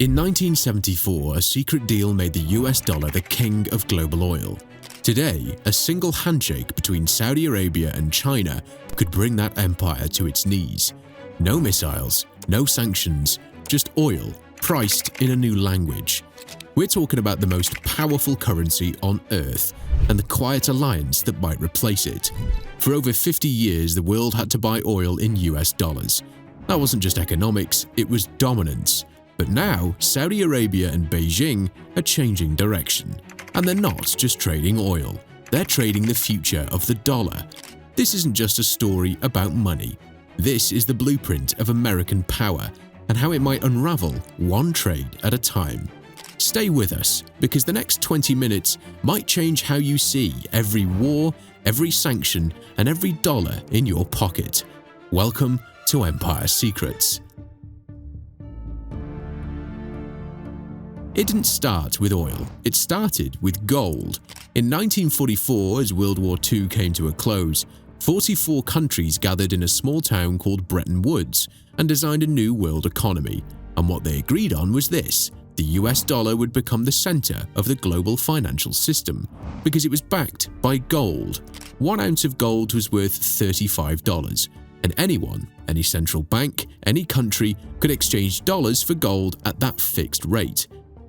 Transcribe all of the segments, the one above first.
In 1974, a secret deal made the US dollar the king of global oil. Today, a single handshake between Saudi Arabia and China could bring that empire to its knees. No missiles, no sanctions, just oil, priced in a new language. We're talking about the most powerful currency on Earth and the quiet alliance that might replace it. For over 50 years, the world had to buy oil in US dollars. That wasn't just economics, it was dominance. But now, Saudi Arabia and Beijing are changing direction. And they're not just trading oil, they're trading the future of the dollar. This isn't just a story about money. This is the blueprint of American power and how it might unravel one trade at a time. Stay with us, because the next 20 minutes might change how you see every war, every sanction, and every dollar in your pocket. Welcome to Empire Secrets. It didn't start with oil, it started with gold. In 1944, as World War II came to a close, 44 countries gathered in a small town called Bretton Woods and designed a new world economy. And what they agreed on was this: the US dollar would become the center of the global financial system because it was backed by gold. 1 ounce of gold was worth $35, and anyone, any central bank, any country could exchange dollars for gold at that fixed rate.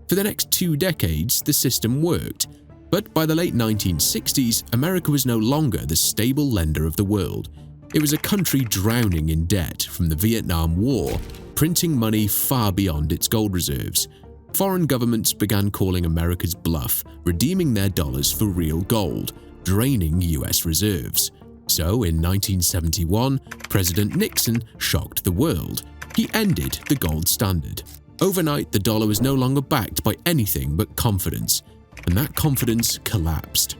For the next 2 decades, the system worked. But by the late 1960s, America was no longer the stable lender of the world. It was a country drowning in debt from the Vietnam War, printing money far beyond its gold reserves. Foreign governments began calling America's bluff, redeeming their dollars for real gold, draining US reserves. So in 1971, President Nixon shocked the world. He ended the gold standard. Overnight, the dollar was no longer backed by anything but confidence, and that confidence collapsed.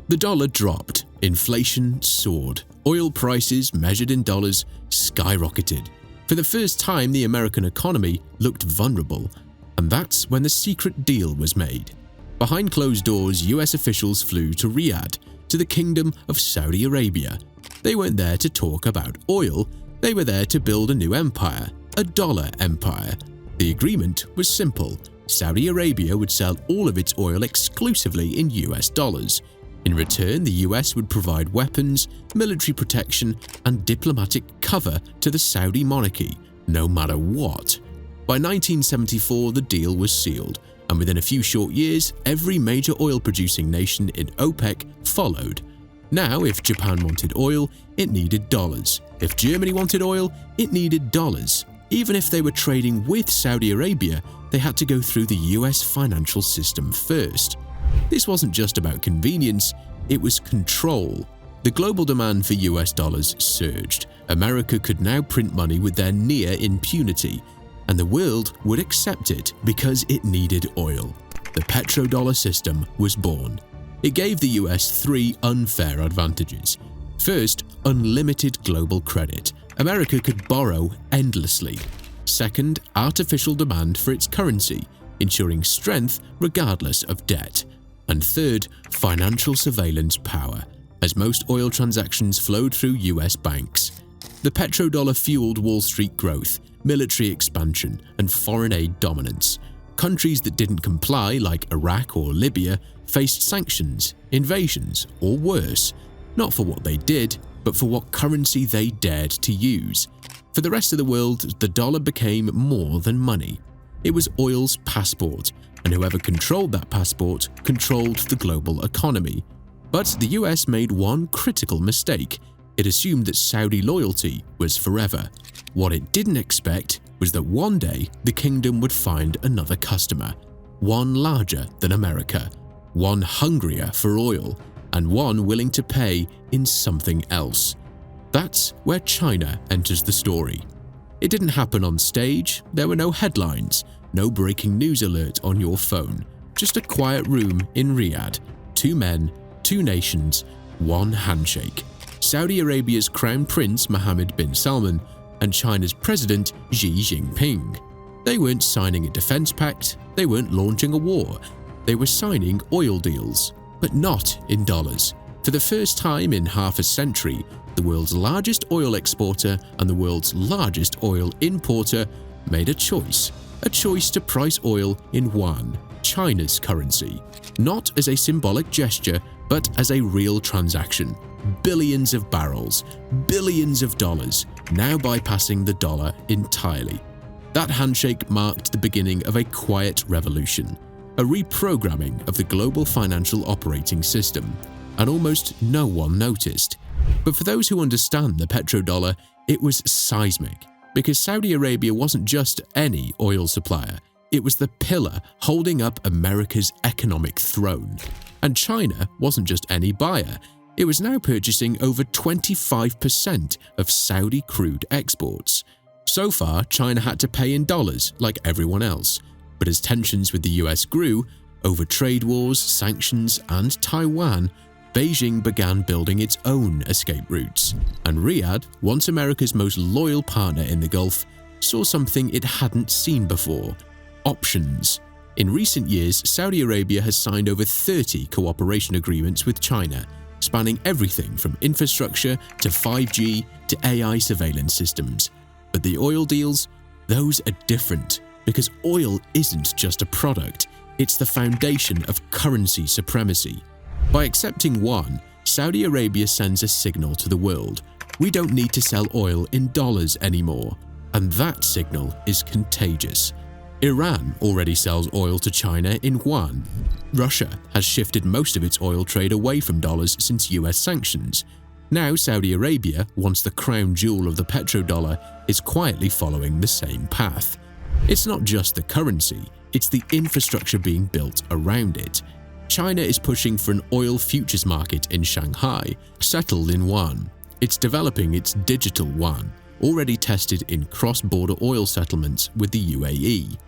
The dollar dropped, inflation soared, oil prices, measured in dollars, skyrocketed. For the first time, the American economy looked vulnerable, and that's when the secret deal was made. Behind closed doors, US officials flew to Riyadh, to the Kingdom of Saudi Arabia. They weren't there to talk about oil, they were there to build a new empire, a dollar empire. The agreement was simple. Saudi Arabia would sell all of its oil exclusively in US dollars. In return, the US would provide weapons, military protection, and diplomatic cover to the Saudi monarchy, no matter what. By 1974, the deal was sealed, and within a few short years, every major oil-producing nation in OPEC followed. Now, if Japan wanted oil, it needed dollars. If Germany wanted oil, it needed dollars. Even if they were trading with Saudi Arabia, they had to go through the US financial system first. This wasn't just about convenience, it was control. The global demand for US dollars surged. America could now print money with their near impunity, and the world would accept it because it needed oil. The Petrodollar system was born. It gave the US 3 unfair advantages. First, unlimited global credit. America could borrow endlessly. Second, artificial demand for its currency, ensuring strength regardless of debt. And third, financial surveillance power, as most oil transactions flowed through US banks. The petrodollar fueled Wall Street growth, military expansion, and foreign aid dominance. Countries that didn't comply, like Iraq or Libya, faced sanctions, invasions, or worse, not for what they did, but for what currency they dared to use. For the rest of the world, the dollar became more than money. It was oil's passport, and whoever controlled that passport controlled the global economy. But the US made one critical mistake. It assumed that Saudi loyalty was forever. What it didn't expect was that one day the kingdom would find another customer, one larger than America, one hungrier for oil, and one willing to pay in something else. That's where China enters the story. It didn't happen on stage, there were no headlines, no breaking news alert on your phone, just a quiet room in Riyadh, 2 men, 2 nations, 1 handshake. Saudi Arabia's Crown Prince Mohammed bin Salman and China's President Xi Jinping. They weren't signing a defense pact, they weren't launching a war, they were signing oil deals. But not in dollars. For the first time in half a century, the world's largest oil exporter and the world's largest oil importer made a choice a choice to price oil in yuan, China's currency, not as a symbolic gesture, but as a real transaction. Billions of barrels, billions of dollars, now bypassing the dollar entirely. That handshake marked the beginning of a quiet revolution, a reprogramming of the global financial operating system, and almost no one noticed. But for those who understand the petrodollar, it was seismic, because Saudi Arabia wasn't just any oil supplier, it was the pillar holding up America's economic throne. And China wasn't just any buyer, it was now purchasing over 25% of Saudi crude exports. So far, China had to pay in dollars like everyone else, but as tensions with the US grew, over trade wars, sanctions, and Taiwan, Beijing began building its own escape routes, and Riyadh, once America's most loyal partner in the Gulf, saw something it hadn't seen before: options. In recent years, Saudi Arabia has signed over 30 cooperation agreements with China, spanning everything from infrastructure to 5G to AI surveillance systems. But the oil deals, those are different, because oil isn't just a product, it's the foundation of currency supremacy. By accepting yuan, Saudi Arabia sends a signal to the world: we don't need to sell oil in dollars anymore. And that signal is contagious. Iran already sells oil to China in yuan. Russia has shifted most of its oil trade away from dollars since US sanctions. Now Saudi Arabia, once the crown jewel of the petrodollar, is quietly following the same path. It's not just the currency, it's the infrastructure being built around it. China is pushing for an oil futures market in Shanghai, settled in yuan. It's developing its digital yuan, already tested in cross-border oil settlements with the UAE.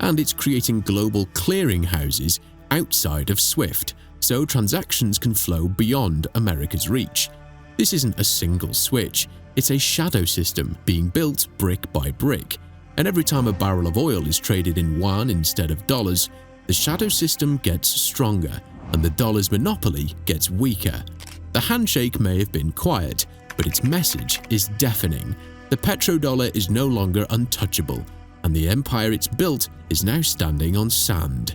And it's creating global clearinghouses outside of SWIFT, so transactions can flow beyond America's reach. This isn't a single switch, it's a shadow system being built brick by brick. And every time a barrel of oil is traded in yuan instead of dollars, the shadow system gets stronger and the dollar's monopoly gets weaker. The handshake may have been quiet, but its message is deafening. The petrodollar is no longer untouchable, and the empire it's built is now standing on sand.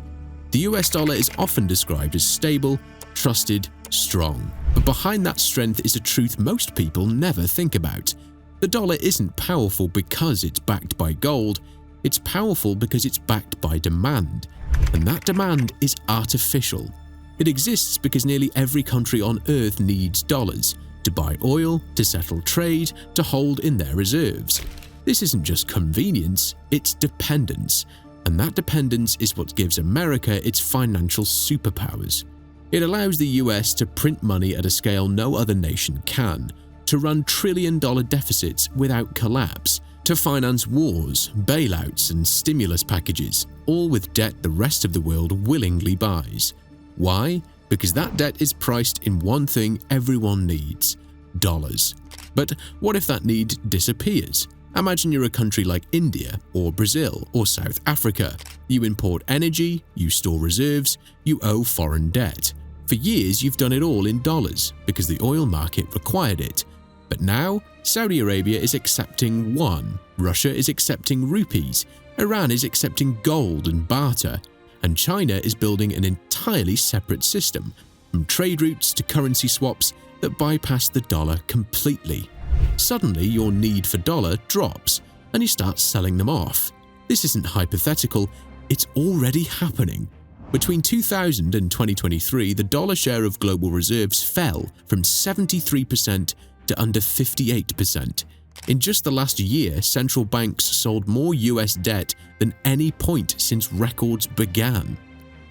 The US dollar is often described as stable, trusted, strong. But behind that strength is a truth most people never think about. The dollar isn't powerful because it's backed by gold, it's powerful because it's backed by demand. And that demand is artificial. It exists because nearly every country on Earth needs dollars to buy oil, to settle trade, to hold in their reserves. This isn't just convenience, it's dependence. And that dependence is what gives America its financial superpowers. It allows the US to print money at a scale no other nation can, to run trillion-dollar deficits without collapse, to finance wars, bailouts, and stimulus packages, all with debt the rest of the world willingly buys. Why? Because that debt is priced in one thing everyone needs: dollars. But what if that need disappears? Imagine you're a country like India or Brazil or South Africa. You import energy, you store reserves, you owe foreign debt. For years you've done it all in dollars because the oil market required it. But now Saudi Arabia is accepting yuan, Russia is accepting rupees, Iran is accepting gold and barter, and China is building an entirely separate system, from trade routes to currency swaps that bypass the dollar completely. Suddenly your need for dollar drops and you start selling them off. This isn't hypothetical, it's already happening. Between 2000 and 2023, the dollar share of global reserves fell from 73% to under 58%. In just the last year, central banks sold more US debt than any point since records began.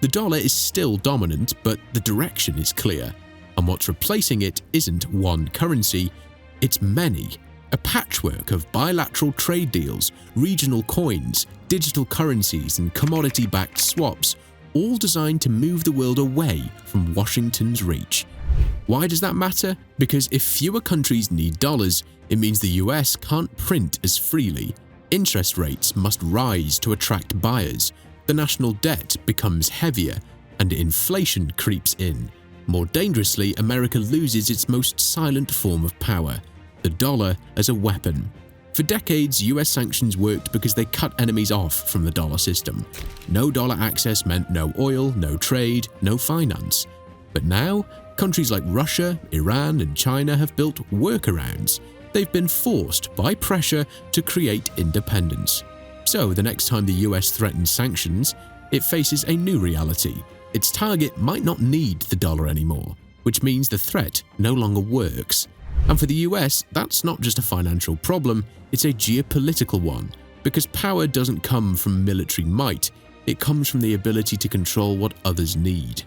The dollar is still dominant, but the direction is clear. And what's replacing it isn't one currency, it's many. A patchwork of bilateral trade deals, regional coins, digital currencies, and commodity-backed swaps, all designed to move the world away from Washington's reach. Why does that matter? Because if fewer countries need dollars, it means the US can't print as freely. Interest rates must rise to attract buyers, the national debt becomes heavier, and inflation creeps in. More dangerously, America loses its most silent form of power, the dollar as a weapon. For decades, US sanctions worked because they cut enemies off from the dollar system. No dollar access meant no oil, no trade, no finance. But now, countries like Russia, Iran, and China have built workarounds. They've been forced by pressure to create independence. So the next time the US threatens sanctions, it faces a new reality. Its target might not need the dollar anymore, which means the threat no longer works. And for the US, that's not just a financial problem, it's a geopolitical one, because power doesn't come from military might, it comes from the ability to control what others need.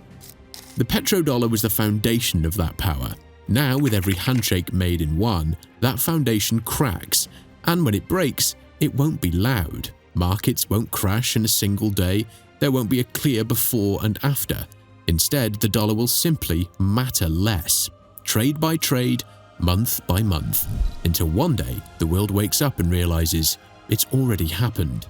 The petrodollar was the foundation of that power. Now, with every handshake made in yuan, that foundation cracks, and when it breaks, it won't be loud. Markets won't crash in a single day, there won't be a clear before and after. Instead, the dollar will simply matter less, trade by trade, month by month, until one day the world wakes up and realizes it's already happened.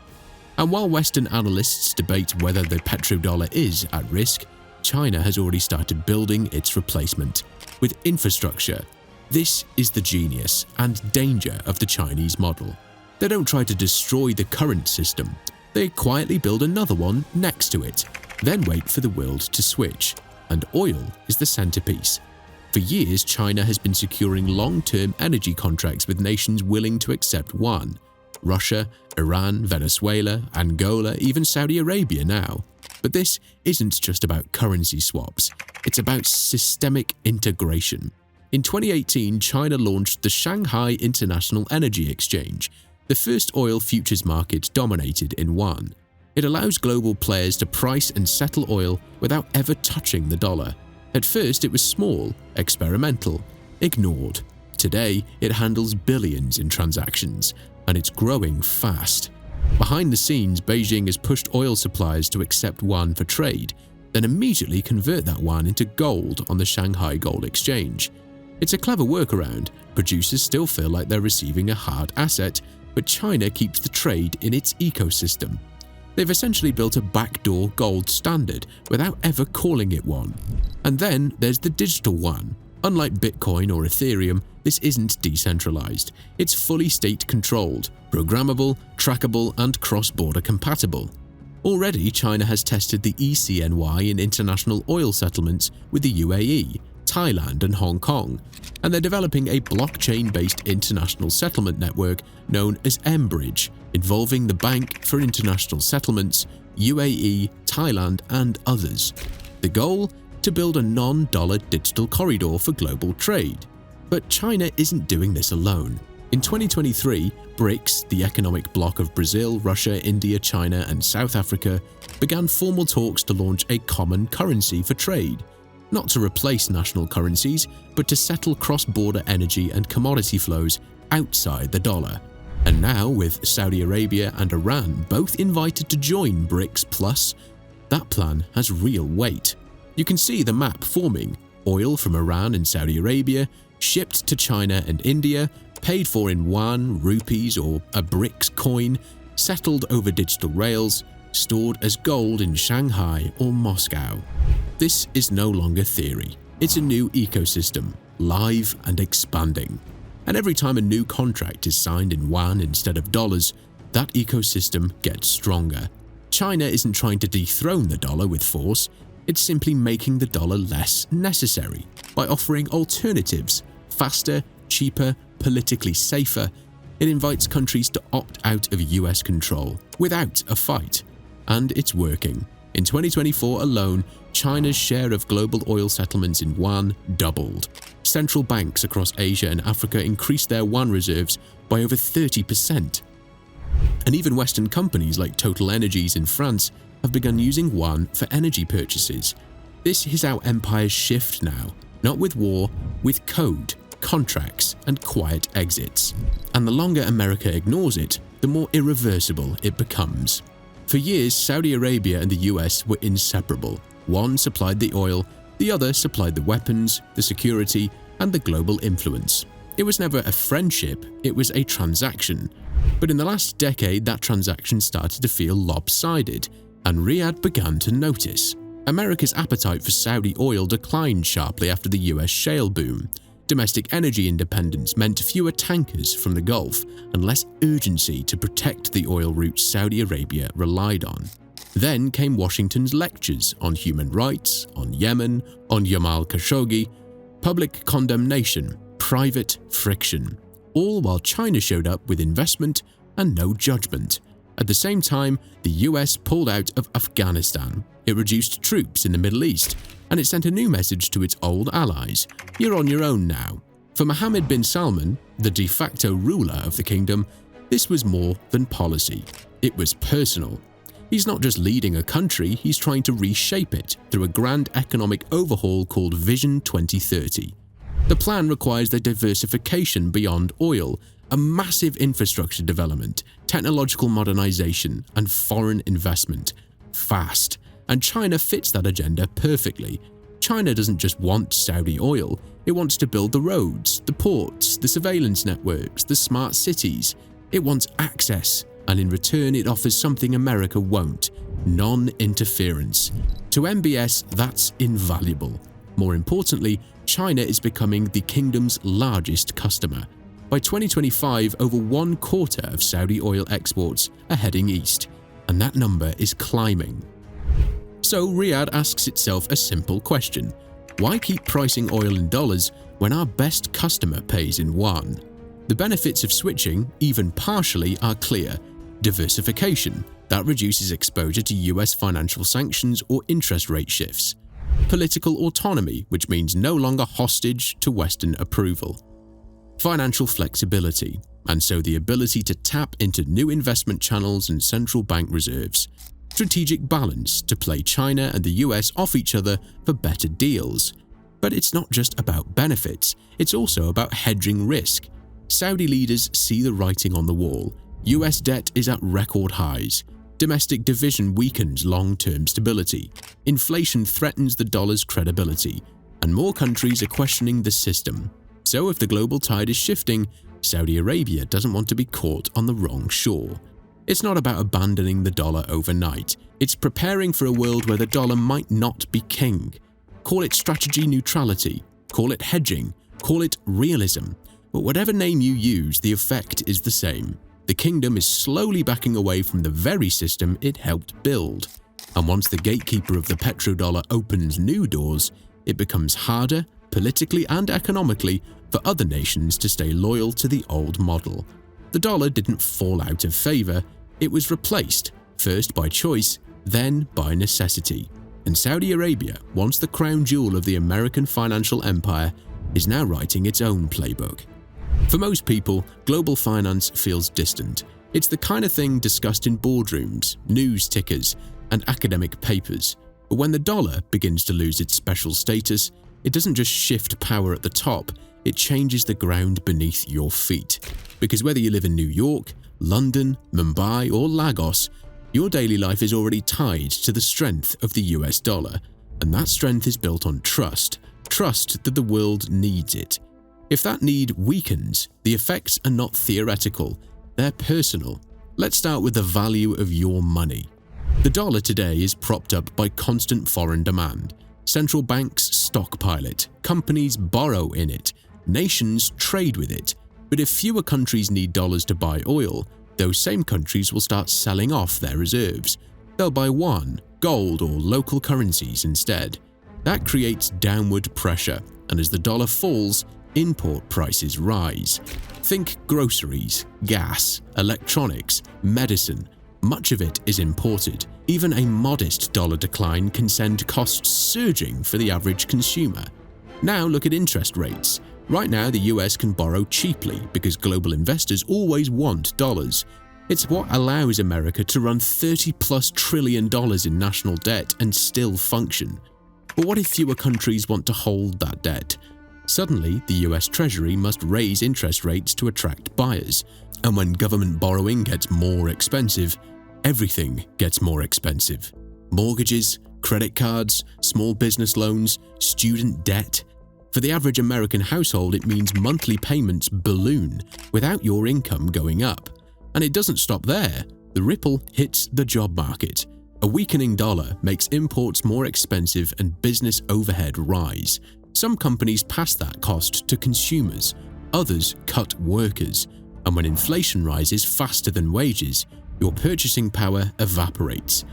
And while Western analysts debate whether the petrodollar is at risk, China has already started building its replacement with infrastructure. This is the genius and danger of the Chinese model. They don't try to destroy the current system. They quietly build another one next to it, then wait for the world to switch. And oil is the centerpiece. For years, China has been securing long-term energy contracts with nations willing to accept yuan. Russia, Iran, Venezuela, Angola, even Saudi Arabia now. But this isn't just about currency swaps, it's about systemic integration. In 2018, China launched the Shanghai International Energy Exchange, the first oil futures market dominated in yuan. It allows global players to price and settle oil without ever touching the dollar. At first, it was small, experimental, ignored. Today, it handles billions in transactions, and it's growing fast. Behind the scenes, Beijing has pushed oil suppliers to accept yuan for trade, then immediately convert that yuan into gold on the Shanghai Gold Exchange. It's a clever workaround. Producers still feel like they're receiving a hard asset, but China keeps the trade in its ecosystem. They've essentially built a backdoor gold standard without ever calling it one. And then there's the digital yuan. Unlike Bitcoin or Ethereum, this isn't decentralized. It's fully state-controlled, programmable, trackable, and cross-border compatible. Already, China has tested the ECNY in international oil settlements with the UAE, Thailand, and Hong Kong, and they're developing a blockchain-based international settlement network known as Bridge, involving the Bank for International Settlements, UAE, Thailand, and others. The goal? To build a non-dollar digital corridor for global trade. But China isn't doing this alone. In 2023, Brics, the economic bloc of Brazil, Russia, India, China, and South Africa, began formal talks to launch a common currency for trade. Not to replace national currencies, but to settle cross-border energy and commodity flows outside the dollar. And now, with Saudi Arabia and Iran both invited to join Brics Plus, that plan has real weight. You can see the map forming: oil from Iran and Saudi Arabia, shipped to China and India, paid for in yuan, rupees, or a Brics coin, settled over digital rails, stored as gold in Shanghai or Moscow. This is no longer theory. It's a new ecosystem, live and expanding. And every time a new contract is signed in yuan instead of dollars, that ecosystem gets stronger. China isn't trying to dethrone the dollar with force, it's simply making the dollar less necessary by offering alternatives, faster, cheaper, politically safer. It invites countries to opt out of US control without a fight. And it's working. In 2024 alone, China's share of global oil settlements in yuan doubled. Central banks across Asia and Africa increased their yuan reserves by over 30%. And even Western companies like Total Energies in France have begun using yuan for energy purchases. This is how empires shift now, not with war, with code, contracts, and quiet exits. And the longer America ignores it, the more irreversible it becomes. For years, Saudi Arabia and the US were inseparable. One supplied the oil, the other supplied the weapons, the security, and the global influence. It was never a friendship, it was a transaction. But in the last decade, that transaction started to feel lopsided, and Riyadh began to notice. America's appetite for Saudi oil declined sharply after the US shale boom. Domestic energy independence meant fewer tankers from the Gulf and less urgency to protect the oil routes Saudi Arabia relied on. Then came Washington's lectures on human rights, on Yemen, on Jamal Khashoggi, public condemnation, private friction, all while China showed up with investment and no judgment. At the same time, the US pulled out of Afghanistan. It reduced troops in the Middle East, and it sent a new message to its old allies: you're on your own now. For Mohammed bin Salman, the de facto ruler of the kingdom, this was more than policy. It was personal. He's not just leading a country, he's trying to reshape it through a grand economic overhaul called Vision 2030. The plan requires the diversification beyond oil, a massive infrastructure development, technological modernization, and foreign investment. Fast. And China fits that agenda perfectly. China doesn't just want Saudi oil, it wants to build the roads, the ports, the surveillance networks, the smart cities. It wants access, and in return it offers something America won't: non-interference. To MBS, that's invaluable. More importantly, China is becoming the kingdom's largest customer. By 2025, over 1/4 of Saudi oil exports are heading east, and that number is climbing. So Riyadh asks itself a simple question: why keep pricing oil in dollars when our best customer pays in yuan? The benefits of switching, even partially, are clear. Diversification, that reduces exposure to US financial sanctions or interest rate shifts. Political autonomy, which means no longer hostage to Western approval. Financial flexibility, and so the ability to tap into new investment channels and central bank reserves. Strategic balance, to play China and the US off each other for better deals. But it's not just about benefits, it's also about hedging risk. Saudi leaders see the writing on the wall. US debt is at record highs. Domestic division weakens long-term stability. Inflation threatens the dollar's credibility. And more countries are questioning the system. So if the global tide is shifting, Saudi Arabia doesn't want to be caught on the wrong shore. It's not about abandoning the dollar overnight. It's preparing for a world where the dollar might not be king. Call it strategy neutrality, call it hedging, call it realism. But whatever name you use, the effect is the same. The kingdom is slowly backing away from the very system it helped build. And once the gatekeeper of the petrodollar opens new doors, it becomes harder, politically and economically, for other nations to stay loyal to the old model. The dollar didn't fall out of favor, it was replaced, first by choice, then by necessity. And Saudi Arabia, once the crown jewel of the American financial empire, is now writing its own playbook. For most people, global finance feels distant. It's the kind of thing discussed in boardrooms, news tickers, and academic papers. But when the dollar begins to lose its special status, it doesn't just shift power at the top, it changes the ground beneath your feet. Because whether you live in New York, London, Mumbai, or Lagos, your daily life is already tied to the strength of the US dollar. And that strength is built on trust that the world needs it. If that need weakens, the effects are not theoretical, they're personal. Let's start with the value of your money. The dollar today is propped up by constant foreign demand. Central banks stockpile it, companies borrow in it, nations trade with it. But if fewer countries need dollars to buy oil, those same countries will start selling off their reserves. They'll buy yuan, gold, or local currencies instead. That creates downward pressure, and as the dollar falls, import prices rise. Think groceries, gas, electronics, medicine. Much of it is imported. Even a modest dollar decline can send costs surging for the average consumer. Now look at interest rates. Right now, the US can borrow cheaply because global investors always want dollars. It's what allows America to run $30+ trillion in national debt and still function. But what if fewer countries want to hold that debt? Suddenly, the US Treasury must raise interest rates to attract buyers. And when government borrowing gets more expensive, everything gets more expensive. Mortgages, credit cards, small business loans, student debt. For the average American household, it means monthly payments balloon without your income going up. And it doesn't stop there. The ripple hits the job market. A weakening dollar makes imports more expensive and business overhead rise. Some companies pass that cost to consumers, others cut workers, and when inflation rises faster than wages, your purchasing power evaporates.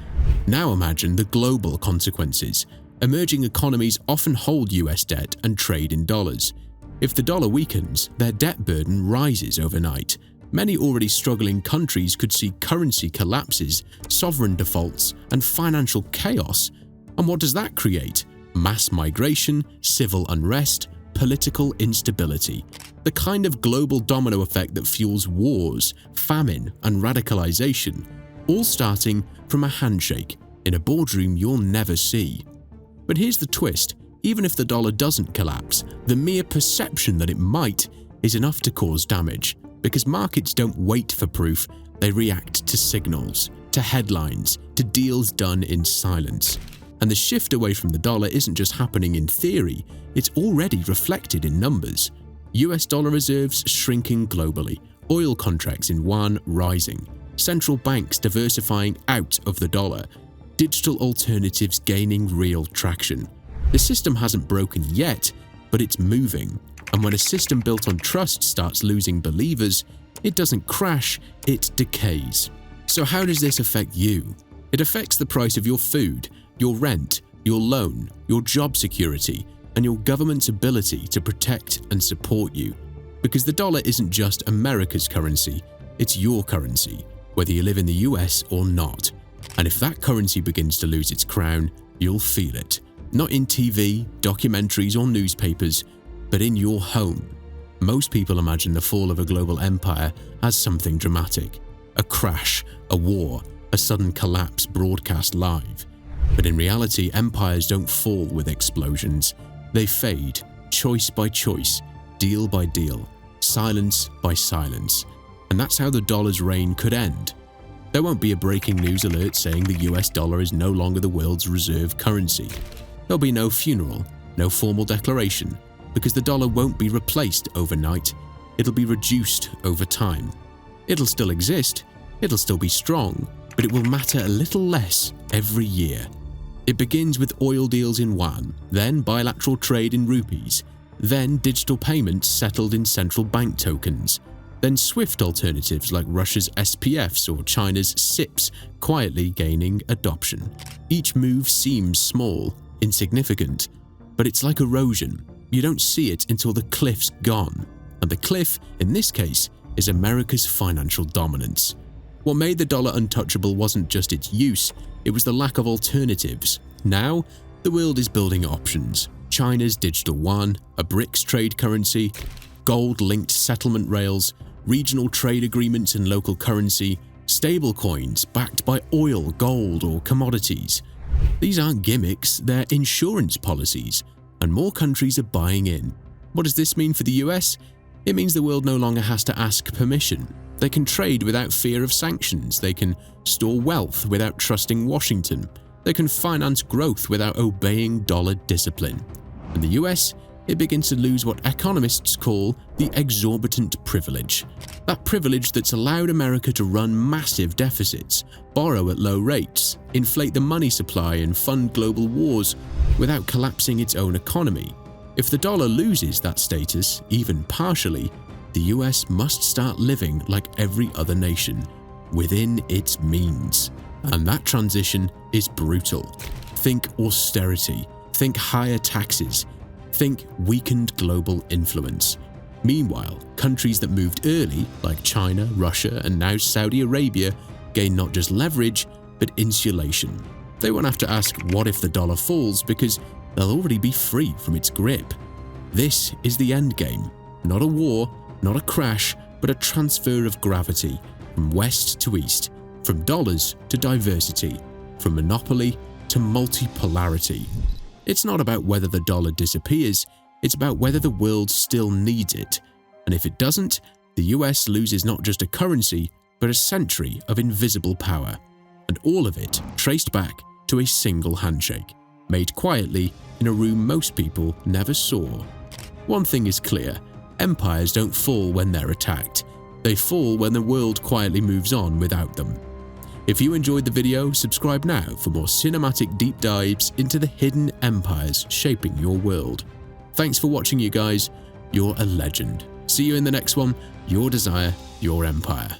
Now imagine the global consequences. Emerging economies often hold US debt and trade in dollars. If the dollar weakens, their debt burden rises overnight. Many already struggling countries could see currency collapses, sovereign defaults, and financial chaos. And what does that create? Mass migration, civil unrest, political instability. The kind of global domino effect that fuels wars, famine, and radicalization, all starting from a handshake in a boardroom you'll never see. But here's the twist. Even if the dollar doesn't collapse, the mere perception that it might is enough to cause damage, because markets don't wait for proof, they react to signals, to headlines, to deals done in silence. And the shift away from the dollar isn't just happening in theory, it's already reflected in numbers. US dollar reserves shrinking globally, oil contracts in yuan rising, central banks diversifying out of the dollar, digital alternatives gaining real traction. The system hasn't broken yet, but it's moving. And when a system built on trust starts losing believers, it doesn't crash, it decays. So how does this affect you? It affects the price of your food, your rent, your loan, your job security, and your government's ability to protect and support you. Because the dollar isn't just America's currency, it's your currency, whether you live in the US or not. And if that currency begins to lose its crown, you'll feel it. Not in TV, documentaries, or newspapers, but in your home. Most people imagine the fall of a global empire as something dramatic. A crash, a war, a sudden collapse broadcast live. But in reality, empires don't fall with explosions. They fade, choice by choice, deal by deal, silence by silence. And that's how the dollar's reign could end. There won't be a breaking news alert saying the US dollar is no longer the world's reserve currency. There'll be no funeral, no formal declaration, because the dollar won't be replaced overnight. It'll be reduced over time. It'll still exist, it'll still be strong, but it will matter a little less every year. It begins with oil deals in yuan, then bilateral trade in rupees, then digital payments settled in central bank tokens, then SWIFT alternatives like Russia's SPFs or China's SIPs quietly gaining adoption. Each move seems small, insignificant, but it's like erosion. You don't see it until the cliff's gone. And the cliff, in this case, is America's financial dominance. What made the dollar untouchable wasn't just its use, it was the lack of alternatives. Now, the world is building options. China's digital yuan, a Brics trade currency, gold-linked settlement rails, regional trade agreements in local currency, stablecoins backed by oil, gold, or commodities. These aren't gimmicks, they're insurance policies, and more countries are buying in. What does this mean for the US? It means the world no longer has to ask permission. They can trade without fear of sanctions, they can store wealth without trusting Washington, they can finance growth without obeying dollar discipline. In the US, it begins to lose what economists call the exorbitant privilege. That privilege that's allowed America to run massive deficits, borrow at low rates, inflate the money supply and fund global wars without collapsing its own economy. If the dollar loses that status, even partially, the US must start living like every other nation, within its means. And that transition is brutal. Think austerity, think higher taxes, think weakened global influence. Meanwhile, countries that moved early, like China, Russia, and now Saudi Arabia, gain not just leverage, but insulation. They won't have to ask what if the dollar falls because they'll already be free from its grip. This is the endgame. Not a war, not a crash, but a transfer of gravity from west to east, from dollars to diversity, from monopoly to multipolarity. It's not about whether the dollar disappears, it's about whether the world still needs it. And if it doesn't, the US loses not just a currency, but a century of invisible power. And all of it traced back to a single handshake, made quietly in a room most people never saw. One thing is clear, empires don't fall when they're attacked. They fall when the world quietly moves on without them. If you enjoyed the video, subscribe now for more cinematic deep dives into the hidden empires shaping your world. Thanks for watching, you guys. You're a legend. See you in the next one. Your desire, your empire.